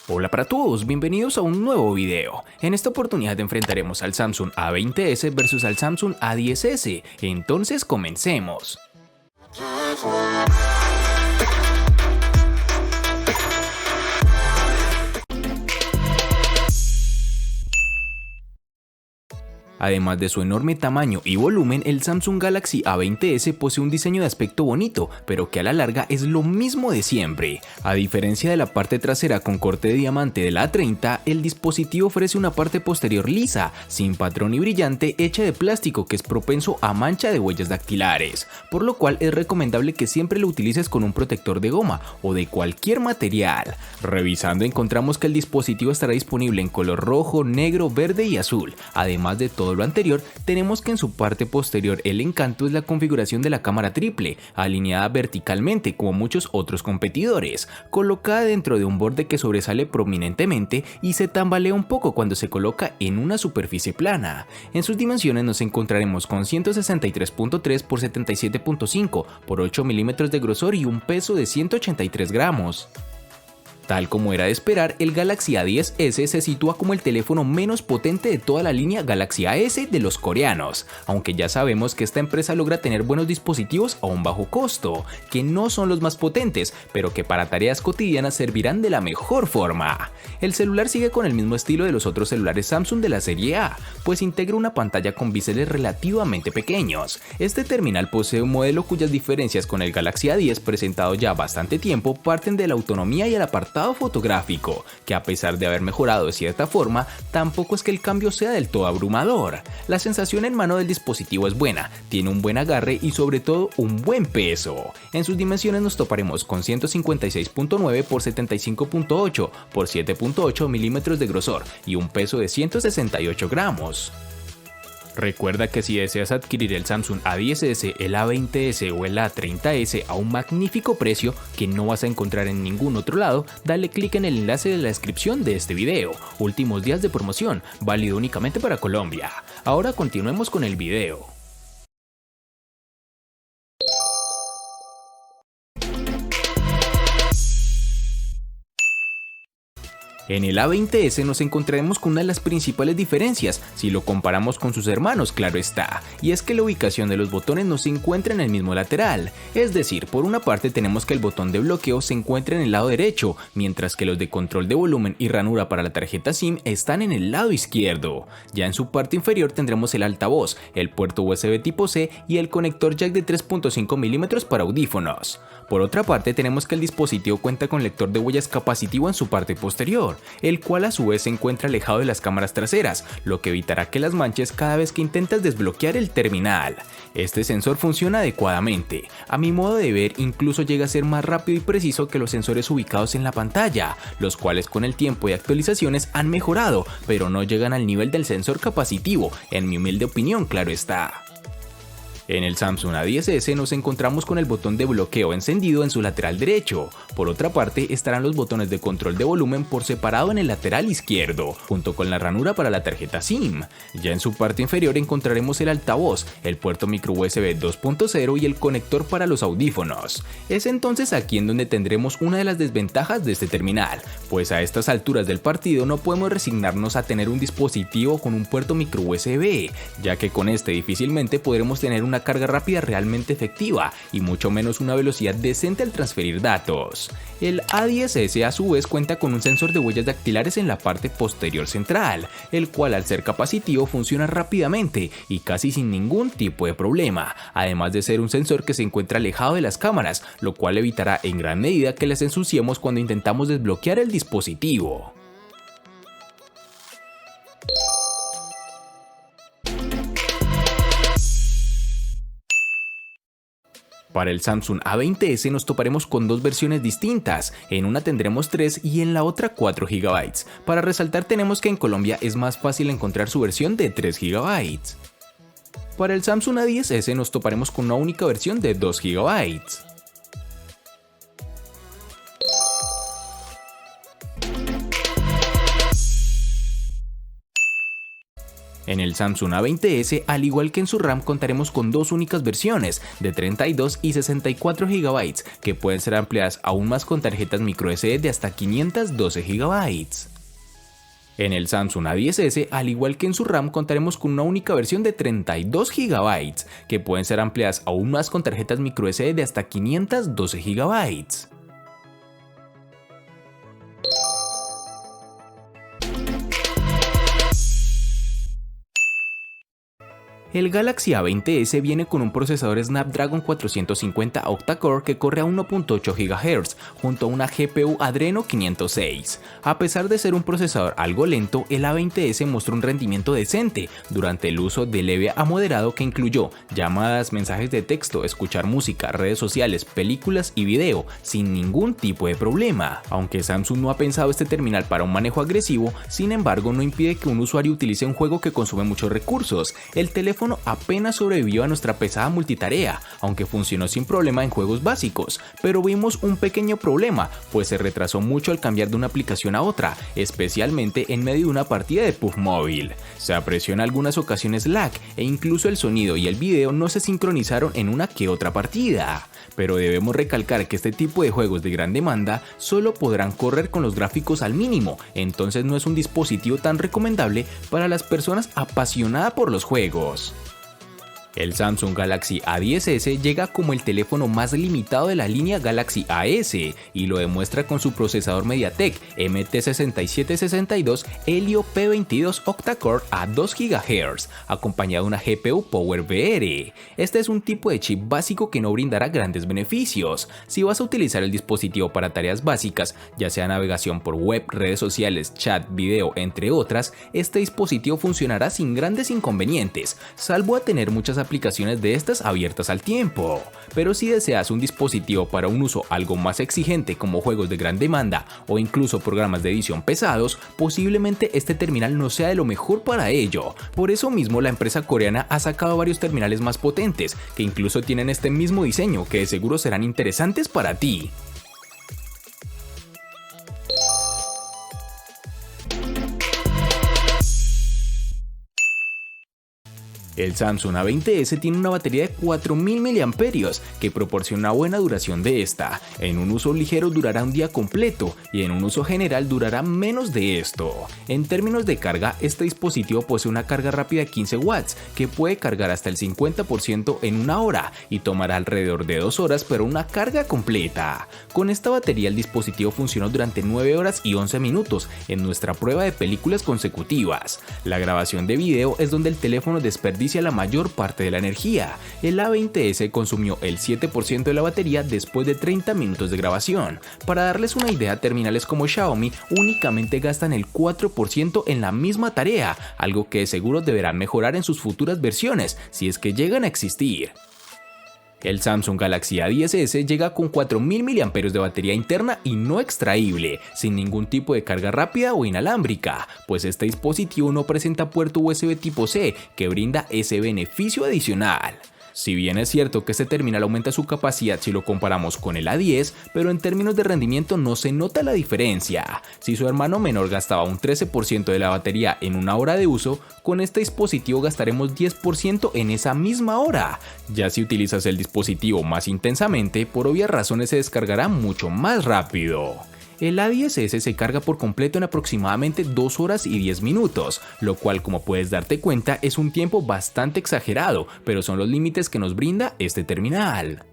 Hola para todos, bienvenidos a un nuevo video. En esta oportunidad enfrentaremos al Samsung A20s versus al Samsung A10s, entonces comencemos. Además de su enorme tamaño y volumen, el Samsung Galaxy A20s posee un diseño de aspecto bonito, pero que a la larga es lo mismo de siempre. A diferencia de la parte trasera con corte de diamante de la A30, el dispositivo ofrece una parte posterior lisa, sin patrón y brillante, hecha de plástico que es propenso a mancha de huellas dactilares, por lo cual es recomendable que siempre lo utilices con un protector de goma o de cualquier material. Revisando encontramos que el dispositivo estará disponible en color rojo, negro, verde y azul. Además de todo lo anterior, tenemos que en su parte posterior el encanto es la configuración de la cámara triple, alineada verticalmente como muchos otros competidores, colocada dentro de un borde que sobresale prominentemente y se tambalea un poco cuando se coloca en una superficie plana. En sus dimensiones nos encontraremos con 163.3 x 77.5 por 8 milímetros de grosor y un peso de 183 gramos. Tal como era de esperar, el Galaxy A10s se sitúa como el teléfono menos potente de toda la línea Galaxy A/S de los coreanos, aunque ya sabemos que esta empresa logra tener buenos dispositivos a un bajo costo, que no son los más potentes, pero que para tareas cotidianas servirán de la mejor forma. El celular sigue con el mismo estilo de los otros celulares Samsung de la serie A, pues integra una pantalla con biseles relativamente pequeños. Este terminal posee un modelo cuyas diferencias con el Galaxy A10 presentado ya bastante tiempo parten de la autonomía y el apartado fotográfico, que a pesar de haber mejorado de cierta forma, tampoco es que el cambio sea del todo abrumador. La sensación en mano del dispositivo es buena, tiene un buen agarre y sobre todo un buen peso. En sus dimensiones nos toparemos con 156.9 x 75.8 por 7.8 milímetros de grosor y un peso de 168 gramos. Recuerda que si deseas adquirir el Samsung A10s, el A20s o el A30s a un magnífico precio que no vas a encontrar en ningún otro lado, dale clic en el enlace de la descripción de este video. Últimos días de promoción, válido únicamente para Colombia. Ahora continuemos con el video. En el A20s nos encontraremos con una de las principales diferencias, si lo comparamos con sus hermanos, claro está, y es que la ubicación de los botones no se encuentra en el mismo lateral, es decir, por una parte tenemos que el botón de bloqueo se encuentra en el lado derecho, mientras que los de control de volumen y ranura para la tarjeta SIM están en el lado izquierdo. Ya en su parte inferior tendremos el altavoz, el puerto USB tipo C y el conector jack de 3.5 milímetros para audífonos. Por otra parte tenemos que el dispositivo cuenta con lector de huellas capacitivo en su parte posterior, el cual a su vez se encuentra alejado de las cámaras traseras, lo que evitará que las manches cada vez que intentas desbloquear el terminal. Este sensor funciona adecuadamente, a mi modo de ver incluso llega a ser más rápido y preciso que los sensores ubicados en la pantalla, los cuales con el tiempo y actualizaciones han mejorado, pero no llegan al nivel del sensor capacitivo, en mi humilde opinión, claro está. En el Samsung A10s nos encontramos con el botón de bloqueo encendido en su lateral derecho. Por otra parte estarán los botones de control de volumen por separado en el lateral izquierdo, junto con la ranura para la tarjeta SIM. Ya en su parte inferior encontraremos el altavoz, el puerto micro USB 2.0 y el conector para los audífonos. Es entonces aquí en donde tendremos una de las desventajas de este terminal, pues a estas alturas del partido no podemos resignarnos a tener un dispositivo con un puerto micro USB, ya que con este difícilmente podremos tener una carga rápida realmente efectiva y mucho menos una velocidad decente al transferir datos. El A10s a su vez cuenta con un sensor de huellas dactilares en la parte posterior central, el cual al ser capacitivo funciona rápidamente y casi sin ningún tipo de problema, además de ser un sensor que se encuentra alejado de las cámaras, lo cual evitará en gran medida que las ensuciemos cuando intentamos desbloquear el dispositivo. Para el Samsung A20s nos toparemos con dos versiones distintas, en una tendremos 3 y en la otra 4 GB. Para resaltar tenemos que en Colombia es más fácil encontrar su versión de 3 GB. Para el Samsung A10s nos toparemos con una única versión de 2 GB. En el Samsung A20s, al igual que en su RAM, contaremos con dos únicas versiones de 32 y 64 GB, que pueden ser ampliadas aún más con tarjetas microSD de hasta 512 GB. En el Samsung A10s, al igual que en su RAM, contaremos con una única versión de 32 GB, que pueden ser ampliadas aún más con tarjetas microSD de hasta 512 GB. El Galaxy A20s viene con un procesador Snapdragon 450 octa-core que corre a 1.8 GHz junto a una GPU Adreno 506. A pesar de ser un procesador algo lento, el A20s mostró un rendimiento decente durante el uso de leve a moderado que incluyó llamadas, mensajes de texto, escuchar música, redes sociales, películas y video sin ningún tipo de problema. Aunque Samsung no ha pensado este terminal para un manejo agresivo, sin embargo no impide que un usuario utilice un juego que consume muchos recursos. El teléfono apenas sobrevivió a nuestra pesada multitarea, aunque funcionó sin problema en juegos básicos, pero vimos un pequeño problema, pues se retrasó mucho al cambiar de una aplicación a otra, especialmente en medio de una partida de PUBG Móvil. Se apreció en algunas ocasiones lag e incluso el sonido y el video no se sincronizaron en una que otra partida. Pero debemos recalcar que este tipo de juegos de gran demanda solo podrán correr con los gráficos al mínimo, entonces no es un dispositivo tan recomendable para las personas apasionadas por los juegos. El Samsung Galaxy A10s llega como el teléfono más limitado de la línea Galaxy AS y lo demuestra con su procesador MediaTek MT6762 Helio P22 octa-core a 2 GHz, acompañado de una GPU PowerVR. Este es un tipo de chip básico que no brindará grandes beneficios. Si vas a utilizar el dispositivo para tareas básicas, ya sea navegación por web, redes sociales, chat, video, entre otras, este dispositivo funcionará sin grandes inconvenientes, salvo a tener muchas aplicaciones de estas abiertas al tiempo. Pero si deseas un dispositivo para un uso algo más exigente como juegos de gran demanda o incluso programas de edición pesados, posiblemente este terminal no sea de lo mejor para ello. Por eso mismo la empresa coreana ha sacado varios terminales más potentes que incluso tienen este mismo diseño que de seguro serán interesantes para ti. El Samsung A20s tiene una batería de 4000 mAh que proporciona una buena duración de esta. En un uso ligero durará un día completo y en un uso general durará menos de esto. En términos de carga, este dispositivo posee una carga rápida de 15 watts que puede cargar hasta el 50% en una hora y tomará alrededor de 2 horas para una carga completa. Con esta batería el dispositivo funcionó durante 9 horas y 11 minutos en nuestra prueba de películas consecutivas. La grabación de video es donde el teléfono desperdicia la mayor parte de la energía. El A20s consumió el 7% de la batería después de 30 minutos de grabación. Para darles una idea, terminales como Xiaomi únicamente gastan el 4% en la misma tarea, algo que de seguro deberán mejorar en sus futuras versiones, si es que llegan a existir. El Samsung Galaxy A10s llega con 4000 mAh de batería interna y no extraíble, sin ningún tipo de carga rápida o inalámbrica, pues este dispositivo no presenta puerto USB tipo C, que brinda ese beneficio adicional. Si bien es cierto que este terminal aumenta su capacidad si lo comparamos con el A10, pero en términos de rendimiento no se nota la diferencia. Si su hermano menor gastaba un 13% de la batería en una hora de uso, con este dispositivo gastaremos 10% en esa misma hora. Ya si utilizas el dispositivo más intensamente, por obvias razones se descargará mucho más rápido. El A10s se carga por completo en aproximadamente 2 horas y 10 minutos, lo cual, como puedes darte cuenta, es un tiempo bastante exagerado, pero son los límites que nos brinda este terminal.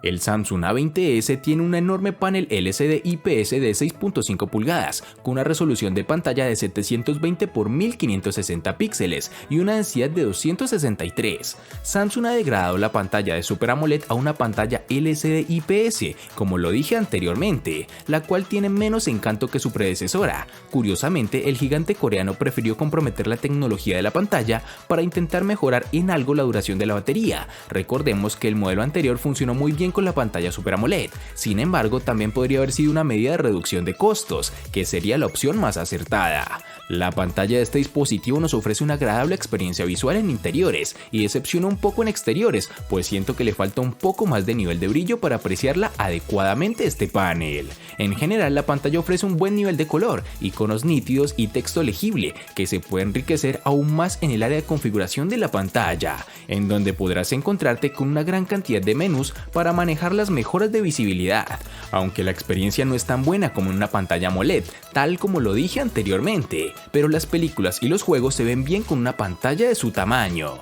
El Samsung A20s tiene un enorme panel LCD IPS de 6.5 pulgadas, con una resolución de pantalla de 720 x 1560 píxeles y una densidad de 263. Samsung ha degradado la pantalla de Super AMOLED a una pantalla LCD IPS, como lo dije anteriormente, la cual tiene menos encanto que su predecesora. Curiosamente, el gigante coreano prefirió comprometer la tecnología de la pantalla para intentar mejorar en algo la duración de la batería. Recordemos que el modelo anterior funcionó muy bien con la pantalla Super AMOLED, sin embargo también podría haber sido una medida de reducción de costos, que sería la opción más acertada. La pantalla de este dispositivo nos ofrece una agradable experiencia visual en interiores y decepciona un poco en exteriores, pues siento que le falta un poco más de nivel de brillo para apreciarla adecuadamente este panel. En general, la pantalla ofrece un buen nivel de color, iconos nítidos y texto legible que se puede enriquecer aún más en el área de configuración de la pantalla, en donde podrás encontrarte con una gran cantidad de menús para manejar las mejoras de visibilidad, aunque la experiencia no es tan buena como en una pantalla AMOLED, tal como lo dije anteriormente, pero las películas y los juegos se ven bien con una pantalla de su tamaño.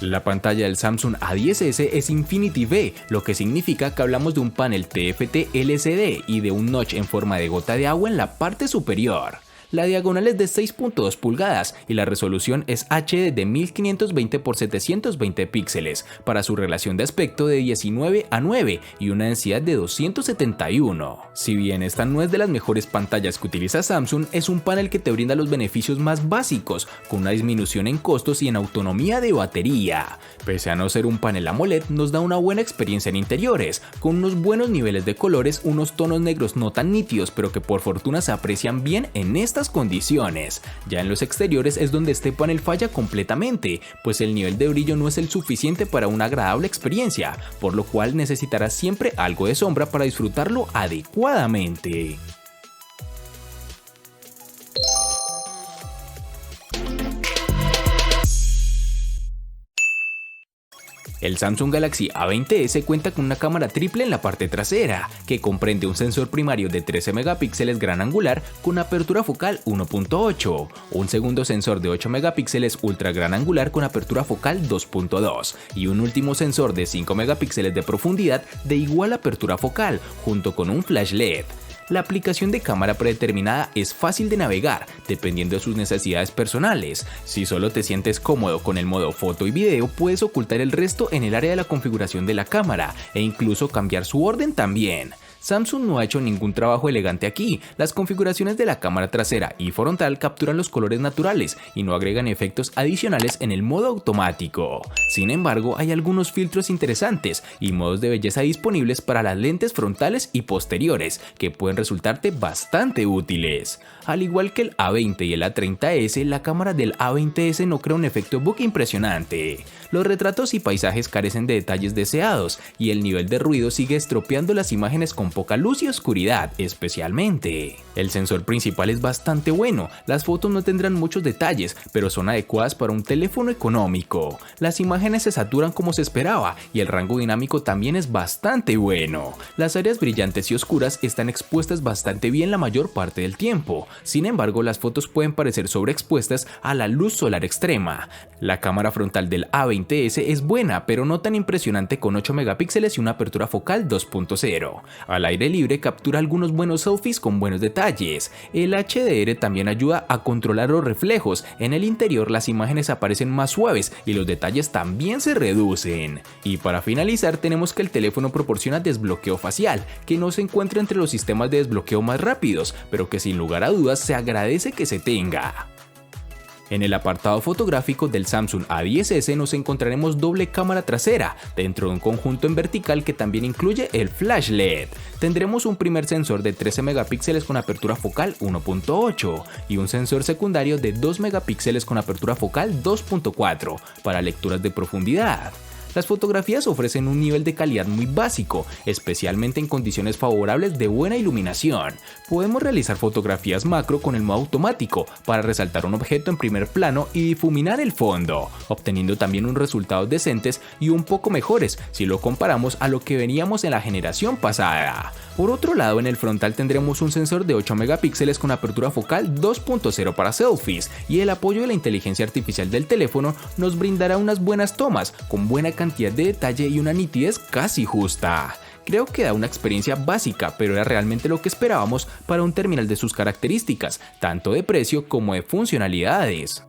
La pantalla del Samsung A10s es Infinity V, lo que significa que hablamos de un panel TFT LCD y de un notch en forma de gota de agua en la parte superior. La diagonal es de 6.2 pulgadas y la resolución es HD de 1520 x 720 píxeles para su relación de aspecto de 19:9 y una densidad de 271. Si bien esta no es de las mejores pantallas que utiliza Samsung, es un panel que te brinda los beneficios más básicos, con una disminución en costos y en autonomía de batería. Pese a no ser un panel AMOLED, nos da una buena experiencia en interiores, con unos buenos niveles de colores, unos tonos negros no tan nítidos pero que por fortuna se aprecian bien en estas condiciones. Ya en los exteriores es donde este panel falla completamente, pues el nivel de brillo no es el suficiente para una agradable experiencia, por lo cual necesitarás siempre algo de sombra para disfrutarlo adecuadamente. El Samsung Galaxy A20s cuenta con una cámara triple en la parte trasera, que comprende un sensor primario de 13 megapíxeles gran angular con apertura focal 1.8, un segundo sensor de 8 megapíxeles ultra gran angular con apertura focal 2.2 y un último sensor de 5 megapíxeles de profundidad de igual apertura focal, junto con un flash LED. La aplicación de cámara predeterminada es fácil de navegar, dependiendo de sus necesidades personales. Si solo te sientes cómodo con el modo foto y video, puedes ocultar el resto en el área de la configuración de la cámara e incluso cambiar su orden también. Samsung no ha hecho ningún trabajo elegante aquí. Las configuraciones de la cámara trasera y frontal capturan los colores naturales y no agregan efectos adicionales en el modo automático. Sin embargo, hay algunos filtros interesantes y modos de belleza disponibles para las lentes frontales y posteriores que pueden resultarte bastante útiles. Al igual que el A20 y el A30s, la cámara del A20s no crea un efecto bokeh impresionante. Los retratos y paisajes carecen de detalles deseados y el nivel de ruido sigue estropeando las imágenes con poca luz y oscuridad, especialmente. El sensor principal es bastante bueno, las fotos no tendrán muchos detalles, pero son adecuadas para un teléfono económico. Las imágenes se saturan como se esperaba y el rango dinámico también es bastante bueno. Las áreas brillantes y oscuras están expuestas bastante bien la mayor parte del tiempo. Sin embargo, las fotos pueden parecer sobreexpuestas a la luz solar extrema. La cámara frontal del A20s es buena, pero no tan impresionante, con 8 megapíxeles y una apertura focal 2.0. Al aire libre captura algunos buenos selfies con buenos detalles. El HDR también ayuda a controlar los reflejos. En el interior las imágenes aparecen más suaves y los detalles también se reducen. Y para finalizar, tenemos que el teléfono proporciona desbloqueo facial, que no se encuentra entre los sistemas de desbloqueo más rápidos, pero que sin lugar a dudas se agradece que se tenga. En el apartado fotográfico del Samsung A10s nos encontraremos doble cámara trasera, dentro de un conjunto en vertical que también incluye el flash LED. Tendremos un primer sensor de 13 megapíxeles con apertura focal 1.8 y un sensor secundario de 2 megapíxeles con apertura focal 2.4 para lecturas de profundidad. Las fotografías ofrecen un nivel de calidad muy básico, especialmente en condiciones favorables de buena iluminación. Podemos realizar fotografías macro con el modo automático para resaltar un objeto en primer plano y difuminar el fondo, obteniendo también unos resultados decentes y un poco mejores si lo comparamos a lo que veníamos en la generación pasada. Por otro lado, en el frontal tendremos un sensor de 8 megapíxeles con apertura focal 2.0 para selfies, y el apoyo de la inteligencia artificial del teléfono nos brindará unas buenas tomas con buena cantidad de detalle y una nitidez casi justa. Creo que da una experiencia básica, pero era realmente lo que esperábamos para un terminal de sus características, tanto de precio como de funcionalidades.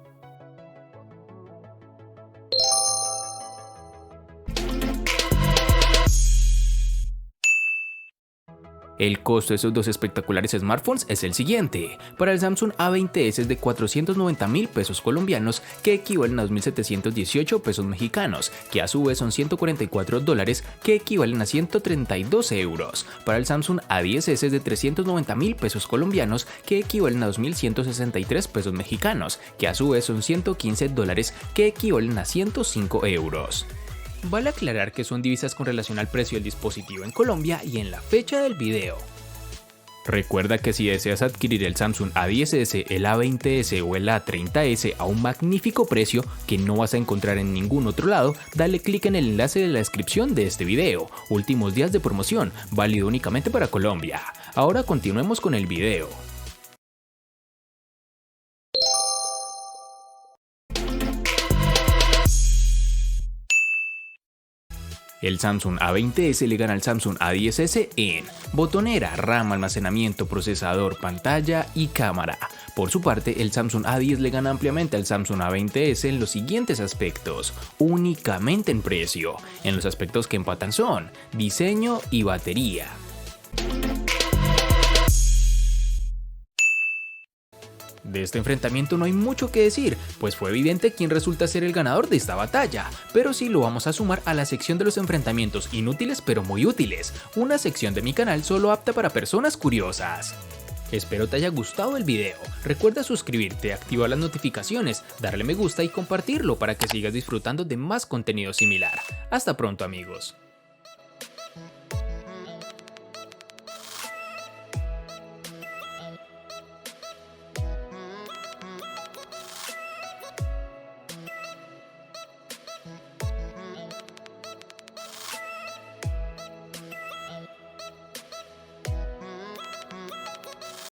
El costo de esos dos espectaculares smartphones es el siguiente. Para el Samsung A20s es de 490.000 pesos colombianos, que equivalen a 2.718 pesos mexicanos, que a su vez son $144, que equivalen a 132 euros. Para el Samsung A10s es de 390.000 pesos colombianos, que equivalen a 2.163 pesos mexicanos, que a su vez son $115, que equivalen a 105 euros. Vale aclarar que son divisas con relación al precio del dispositivo en Colombia y en la fecha del video. Recuerda que si deseas adquirir el Samsung A10s, el A20s o el A30s a un magnífico precio que no vas a encontrar en ningún otro lado, dale clic en el enlace de la descripción de este video. Últimos días de promoción, válido únicamente para Colombia. Ahora continuemos con el video. El Samsung A20s le gana al Samsung A10s en botonera, RAM, almacenamiento, procesador, pantalla y cámara. Por su parte, el Samsung A10 le gana ampliamente al Samsung A20s en los siguientes aspectos, únicamente en precio. En los aspectos que empatan son diseño y batería. De este enfrentamiento no hay mucho que decir, pues fue evidente quién resulta ser el ganador de esta batalla, pero sí lo vamos a sumar a la sección de los enfrentamientos inútiles pero muy útiles, una sección de mi canal solo apta para personas curiosas. Espero te haya gustado el video, recuerda suscribirte, activar las notificaciones, darle me gusta y compartirlo para que sigas disfrutando de más contenido similar. Hasta pronto amigos.